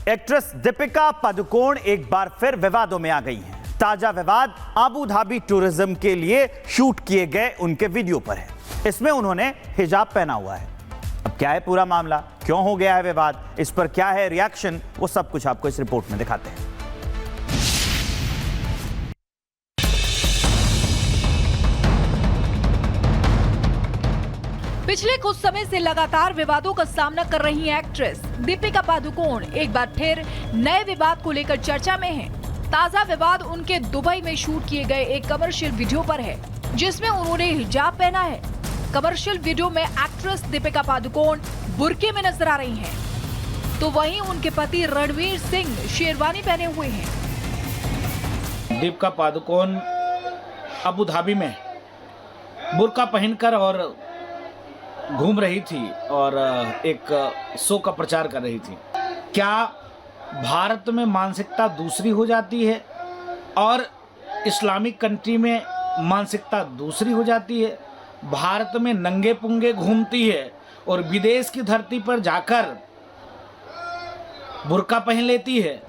Actress Deepika Padukone एक बार फिर विवादों में आ गई हैं। ताजा विवाद अबू धाबी टूरिज्म के लिए शूट किए गए उनके वीडियो पर है। इसमें उन्होंने हिजाब पहना हुआ है। अब क्या है पूरा मामला, क्यों हो गया है विवाद, इस पर क्या है रिएक्शन, वो सब कुछ आपको इस रिपोर्ट में दिखाते हैं। पिछले कुछ समय से लगातार विवादों का सामना कर रही एक्ट्रेस दीपिका पादुकोण एक बार फिर नए विवाद को लेकर चर्चा में हैं। ताजा विवाद उनके दुबई में शूट किए गए एक कमर्शियल वीडियो पर है, जिसमें उन्होंने हिजाब पहना है। कमर्शियल वीडियो में एक्ट्रेस दीपिका पादुकोण बुर्के में नजर आ रही हैं, तो वहीं उनके पति रणवीर सिंह शेरवानी पहने हुए हैं। दीपिका पादुकोण अबू धाबी में बुर्का पहनकर और घूम रही थी और एक शो का प्रचार कर रही थी। क्या भारत में मानसिकता दूसरी हो जाती है और इस्लामिक कंट्री में मानसिकता दूसरी हो जाती है? भारत में नंगे पुंगे घूमती है और विदेश की धरती पर जाकर बुर्का पहन लेती है।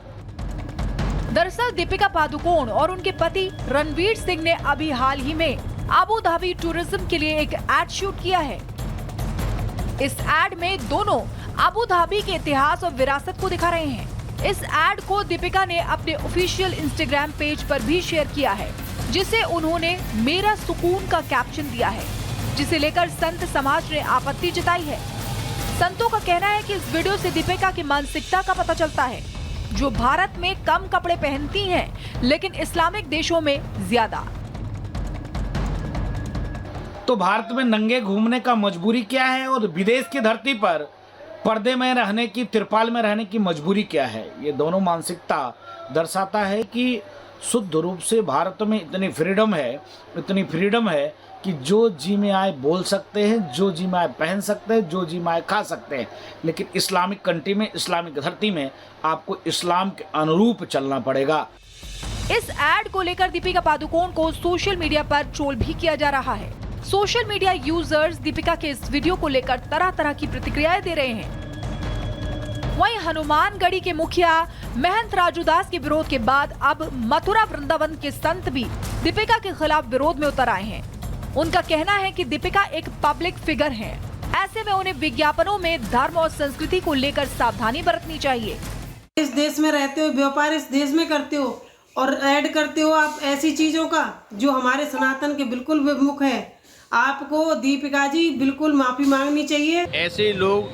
दरअसल दीपिका पादुकोण और उनके पति रणवीर सिंह ने अभी हाल ही में अबू धाबी टूरिज्म के लिए एक एड शूट किया है। इस एड में दोनों अबू धाबी के इतिहास और विरासत को दिखा रहे हैं। इस एड को दीपिका ने अपने ऑफिशियल इंस्टाग्राम पेज पर भी शेयर किया है, जिसे उन्होंने मेरा सुकून का कैप्शन दिया है, जिसे लेकर संत समाज ने आपत्ति जताई है। संतों का कहना है कि इस वीडियो से दीपिका की मानसिकता का पता चलता है, जो भारत में कम कपड़े पहनती हैं, लेकिन इस्लामिक देशों में ज्यादा। तो भारत में नंगे घूमने का मजबूरी क्या है और विदेश की धरती पर पर्दे में रहने की, तिरपाल में रहने की मजबूरी क्या है? ये दोनों मानसिकता दर्शाता है कि शुद्ध रूप से भारत में इतनी फ्रीडम है कि जो जी में आए बोल सकते हैं, जो जी में आए पहन सकते हैं, जो जी में आए खा सकते हैं। लेकिन इस्लामिक कंट्री में, इस्लामिक धरती में आपको इस्लाम के अनुरूप चलना पड़ेगा। इस एड को लेकर दीपिका पादुकोण को सोशल मीडिया पर ट्रोल भी किया जा रहा है। सोशल मीडिया यूजर्स दीपिका के इस वीडियो को लेकर तरह तरह की प्रतिक्रियाएं दे रहे हैं। वहीं हनुमानगढ़ी के मुखिया महंत राजूदास के विरोध के बाद अब मथुरा वृंदावन के संत भी दीपिका के खिलाफ विरोध में उतर आए हैं। उनका कहना है कि दीपिका एक पब्लिक फिगर हैं, ऐसे में उन्हें विज्ञापनों में धर्म और संस्कृति को लेकर सावधानी बरतनी चाहिए। इस देश में रहते हो, व्यापार इस देश में करते हो और ऐड करते हो आप ऐसी चीजों का जो हमारे सनातन के बिल्कुल विमुख है। आपको दीपिका जी बिल्कुल माफी मांगनी चाहिए। ऐसे लोग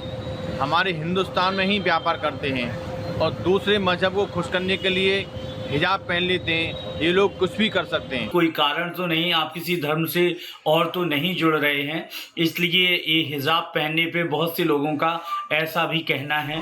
हमारे हिंदुस्तान में ही व्यापार करते हैं और दूसरे मजहब को खुश करने के लिए हिजाब पहन लेते हैं। ये लोग कुछ भी कर सकते हैं। कोई कारण तो नहीं, आप किसी धर्म से और तो नहीं जुड़ रहे हैं, इसलिए ये हिजाब पहनने पे बहुत से लोगों का ऐसा भी कहना है।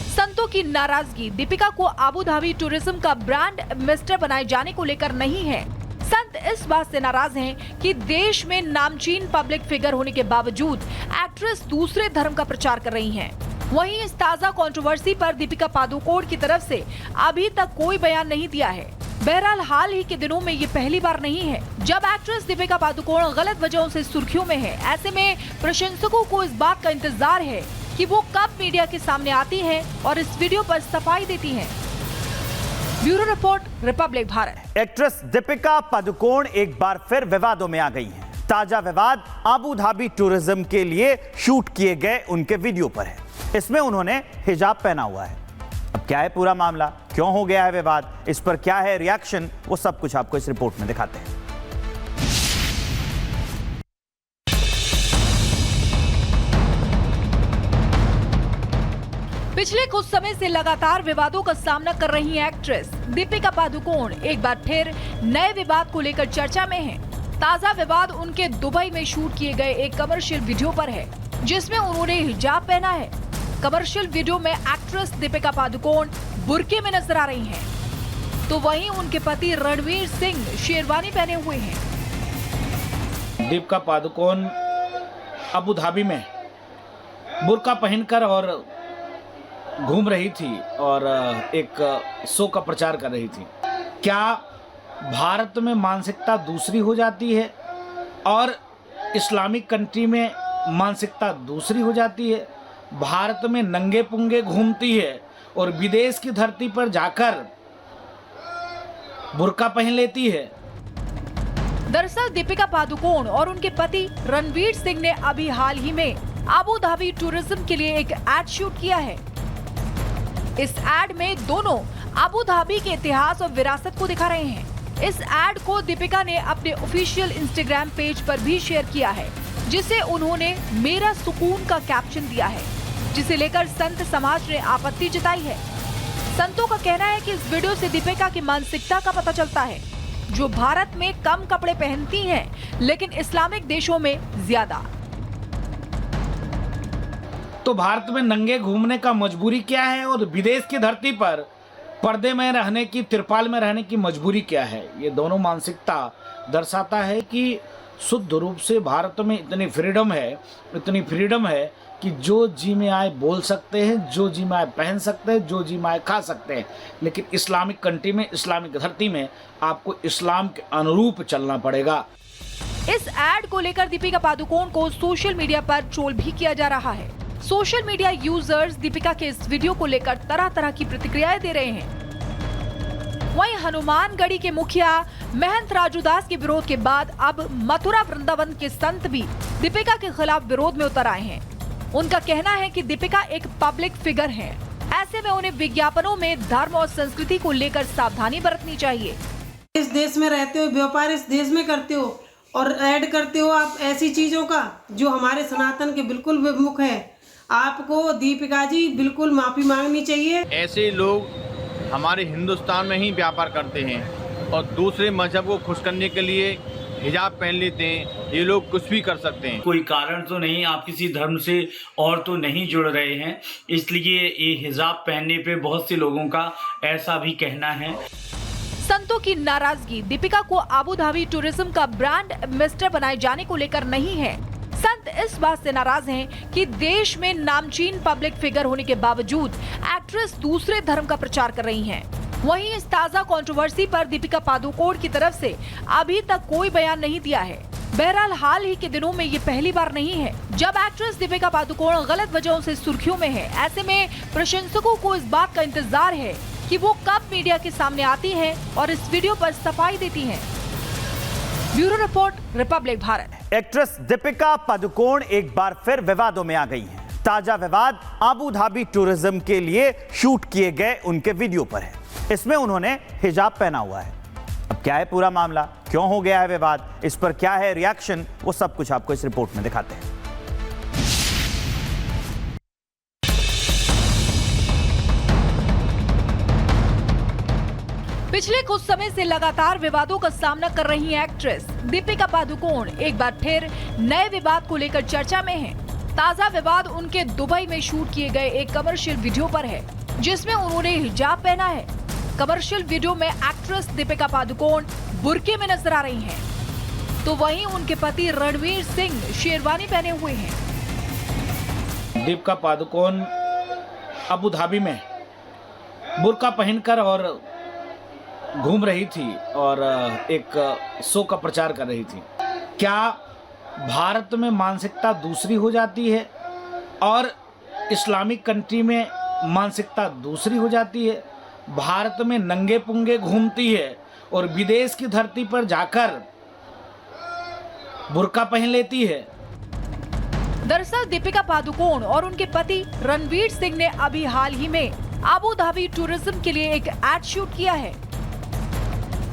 संतों की नाराजगी दीपिका को अबू धाबी टूरिज्म का ब्रांड एम्बेसडर बनाए जाने को लेकर नहीं है। संत इस बात से नाराज हैं कि देश में नामचीन पब्लिक फिगर होने के बावजूद एक्ट्रेस दूसरे धर्म का प्रचार कर रही हैं। वहीं इस ताजा कंट्रोवर्सी पर दीपिका पादुकोण की तरफ से अभी तक कोई बयान नहीं दिया है। बहरहाल हाल ही के दिनों में ये पहली बार नहीं है जब एक्ट्रेस दीपिका पादुकोण गलत वजहों से सुर्खियों में है। ऐसे में प्रशंसकों को इस बात का इंतजार है कि वो कब मीडिया के सामने आती हैं और इस वीडियो पर सफाई देती हैं। Bureau report, Republic Bharat. Actress Deepika Padukone एक बार फिर विवादों में आ गई हैं। ताजा विवाद अबू धाबी टूरिज्म के लिए शूट किए गए उनके वीडियो पर है। इसमें उन्होंने हिजाब पहना हुआ है। अब क्या है पूरा मामला, क्यों हो गया है विवाद, इस पर क्या है रिएक्शन, वो सब कुछ आपको इस रिपोर्ट में दिखाते हैं। पिछले कुछ समय से लगातार विवादों का सामना कर रही एक्ट्रेस दीपिका पादुकोण एक बार फिर नए विवाद को लेकर चर्चा में है। ताजा विवाद उनके दुबई में शूट किए गए एक कमर्शियल वीडियो पर है, जिसमें उन्होंने हिजाब पहना है। कमर्शियल वीडियो में एक्ट्रेस दीपिका पादुकोण बुर्के में नजर आ रही हैं, तो वहीं उनके पति रणवीर सिंह शेरवानी पहने हुए हैं। दीपिका पादुकोण अबू धाबी में बुर्का पहनकर और घूम रही थी और एक शो का प्रचार कर रही थी। क्या भारत में मानसिकता दूसरी हो जाती है और इस्लामिक कंट्री में मानसिकता दूसरी हो जाती है? भारत में नंगे पुंगे घूमती है और विदेश की धरती पर जाकर बुर्का पहन लेती है। दरअसल दीपिका पादुकोण और उनके पति रणवीर सिंह ने अभी हाल ही में अबू धाबी टूरिज्म के लिए एक एड शूट किया है। इस एड में दोनों अबू धाबी के इतिहास और विरासत को दिखा रहे हैं। इस एड को दीपिका ने अपने ऑफिशियल इंस्टाग्राम पेज पर भी शेयर किया है, जिसे उन्होंने मेरा सुकून का कैप्शन दिया है, जिसे लेकर संत समाज ने आपत्ति जताई है। संतों का कहना है कि इस वीडियो से दीपिका की मानसिकता का पता चलता है, जो भारत में कम कपड़े पहनती हैं, लेकिन इस्लामिक देशों में ज्यादा। तो भारत में नंगे घूमने का मजबूरी क्या है और विदेश की धरती पर पर्दे में रहने की, तिरपाल में रहने की मजबूरी क्या है? ये दोनों मानसिकता दर्शाता है कि शुद्ध रूप से भारत में इतनी फ्रीडम है कि जो जी में आए बोल सकते हैं, जो जी में आए पहन सकते हैं, जो जी में आए खा सकते हैं। लेकिन इस्लामिक कंट्री में, इस्लामिक धरती में आपको इस्लाम के अनुरूप चलना पड़ेगा। इस एड को लेकर दीपिका पादुकोण को सोशल मीडिया पर ट्रोल भी किया जा रहा है। सोशल मीडिया यूजर्स दीपिका के इस वीडियो को लेकर तरह तरह की प्रतिक्रियाएं दे रहे हैं। वहीं हनुमानगढ़ी के मुखिया महंत राजूदास के विरोध के बाद अब मथुरा वृंदावन के संत भी दीपिका के खिलाफ विरोध में उतर आए हैं। उनका कहना है कि दीपिका एक पब्लिक फिगर है, ऐसे में उन्हें विज्ञापनों में धर्म और संस्कृति को लेकर सावधानी बरतनी चाहिए। इस देश में रहते हो, व्यापार इस देश में करते हो और ऐड करते हो आप ऐसी चीजों का जो हमारे सनातन के बिल्कुल विमुख है। आपको दीपिका जी बिल्कुल माफी मांगनी चाहिए। ऐसे लोग हमारे हिंदुस्तान में ही व्यापार करते हैं और दूसरे मजहब को खुश करने के लिए हिजाब पहन लेते हैं। ये लोग कुछ भी कर सकते हैं। कोई कारण तो नहीं, आप किसी धर्म से और तो नहीं जुड़ रहे हैं, इसलिए ये हिजाब पहनने पे बहुत से लोगों का ऐसा भी कहना है। संतों की नाराजगी दीपिका को अबू धाबी टूरिज्म का ब्रांड एम्बेसडर बनाए जाने को लेकर नहीं है। संत इस बात से नाराज हैं कि देश में नामचीन पब्लिक फिगर होने के बावजूद एक्ट्रेस दूसरे धर्म का प्रचार कर रही हैं। वहीं इस ताजा कंट्रोवर्सी पर दीपिका पादुकोण की तरफ से अभी तक कोई बयान नहीं दिया है। बहरहाल हाल ही के दिनों में ये पहली बार नहीं है जब एक्ट्रेस दीपिका पादुकोण गलत वजहों से सुर्खियों में है। ऐसे में प्रशंसकों को इस बात का इंतजार है कि वो कब मीडिया के सामने आती हैं और इस वीडियो पर सफाई देती हैं। Bureau report, Republic Bharat. Actress Deepika Padukone एक बार फिर विवादों में आ गई हैं। ताजा विवाद अबू धाबी टूरिज्म के लिए शूट किए गए उनके वीडियो पर है। इसमें उन्होंने हिजाब पहना हुआ है। अब क्या है पूरा मामला, क्यों हो गया है विवाद, इस पर क्या है रिएक्शन, वो सब कुछ आपको इस रिपोर्ट में दिखाते हैं। पिछले कुछ समय से लगातार विवादों का सामना कर रही एक्ट्रेस दीपिका पादुकोण एक बार फिर नए विवाद को लेकर चर्चा में है। ताजा विवाद उनके दुबई में शूट किए गए एक कमर्शियल वीडियो पर है, जिसमें उन्होंने हिजाब पहना है। कमर्शियल वीडियो में एक्ट्रेस दीपिका पादुकोण बुर्के में नजर आ रही हैं, तो वहीं उनके पति रणवीर सिंह शेरवानी पहने हुए हैं। दीपिका पादुकोण अबू धाबी में बुर्का पहनकर और घूम रही थी और एक शो का प्रचार कर रही थी। क्या भारत में मानसिकता दूसरी हो जाती है और इस्लामिक कंट्री में मानसिकता दूसरी हो जाती है? भारत में नंगे पुंगे घूमती है और विदेश की धरती पर जाकर बुर्का पहन लेती है। दरअसल दीपिका पादुकोण और उनके पति रणवीर सिंह ने अभी हाल ही में अबू धाबी टूरिज्म के लिए एक एड शूट किया है।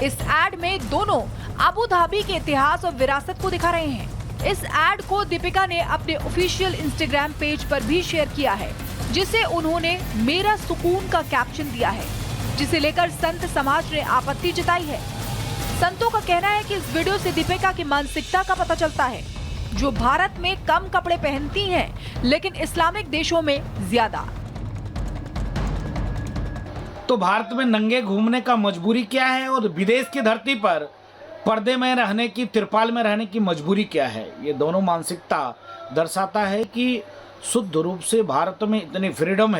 इस एड में दोनों अबू धाबी के इतिहास और विरासत को दिखा रहे हैं। इस एड को दीपिका ने अपने ऑफिशियल इंस्टाग्राम पेज पर भी शेयर किया है, जिसे उन्होंने मेरा सुकून का कैप्शन दिया है, जिसे लेकर संत समाज ने आपत्ति जताई है। संतों का कहना है कि इस वीडियो से दीपिका की मानसिकता का पता चलता है, जो भारत में कम कपड़े पहनती हैं, लेकिन इस्लामिक देशों में ज्यादा। तो भारत में नंगे घूमने का मजबूरी क्या है और विदेश की धरती पर पर्दे में रहने की, तिरपाल में रहने की मजबूरी क्या है? ये दोनों मानसिकता दर्शाता है कि शुद्ध रूप से भारत में इतनी फ्रीडम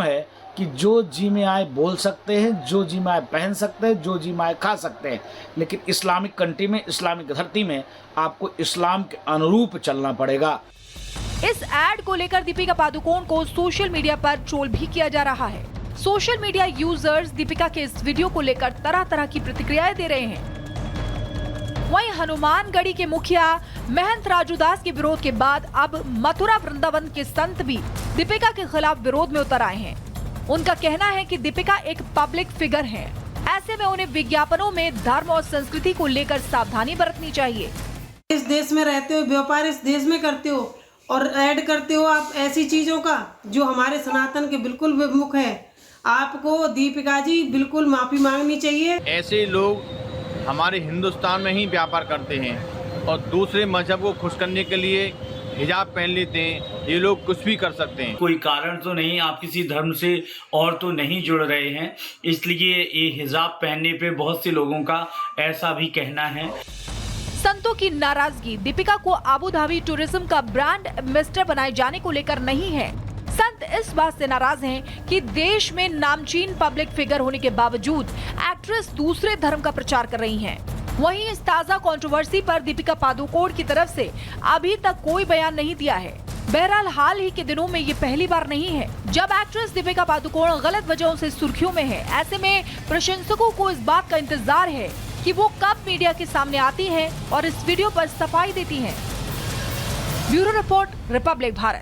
है कि जो जी में आए बोल सकते हैं, जो जी में आए पहन सकते हैं, जो जी में आए खा सकते हैं। लेकिन इस्लामिक कंट्री में, इस्लामिक धरती में आपको इस्लाम के अनुरूप चलना पड़ेगा। इस एड को लेकर दीपिका पादुकोण को सोशल मीडिया पर ट्रोल भी किया जा रहा है। सोशल मीडिया यूजर्स दीपिका के इस वीडियो को लेकर तरह तरह की प्रतिक्रियाएं दे रहे हैं। वहीं हनुमानगढ़ी के मुखिया महंत राजूदास के विरोध के बाद अब मथुरा वृंदावन के संत भी दीपिका के खिलाफ विरोध में उतर आए हैं। उनका कहना है कि दीपिका एक पब्लिक फिगर हैं, ऐसे में उन्हें विज्ञापनों में धर्म और संस्कृति को लेकर सावधानी बरतनी चाहिए। इस देश में रहते हो, व्यापार इस देश में करते हो और ऐड करते हो आप ऐसी चीजों का जो हमारे सनातन के बिल्कुल विमुख है। आपको दीपिका जी बिल्कुल माफी मांगनी चाहिए। ऐसे लोग हमारे हिंदुस्तान में ही व्यापार करते हैं और दूसरे मजहब को खुश करने के लिए हिजाब पहन लेते हैं। ये लोग कुछ भी कर सकते हैं। कोई कारण तो नहीं, आप किसी धर्म से और तो नहीं जुड़ रहे हैं, इसलिए ये हिजाब पहनने पे बहुत से लोगों का ऐसा भी कहना है। संतों की नाराजगी दीपिका को आबू धाबी टूरिज्म का ब्रांड एम्बेसडर बनाए जाने को लेकर नहीं है। संत इस बात से नाराज हैं कि देश में नामचीन पब्लिक फिगर होने के बावजूद एक्ट्रेस दूसरे धर्म का प्रचार कर रही हैं। वहीं इस ताजा कंट्रोवर्सी पर दीपिका पादुकोण की तरफ से अभी तक कोई बयान नहीं दिया है। बहरहाल हाल ही के दिनों में ये पहली बार नहीं है जब एक्ट्रेस दीपिका पादुकोण गलत वजहों से सुर्खियों में है। ऐसे में प्रशंसकों को इस बात का इंतजार है कि वो कब मीडिया के सामने आती हैं और इस वीडियो पर सफाई देती हैं। Bureau report, Republic Bharat.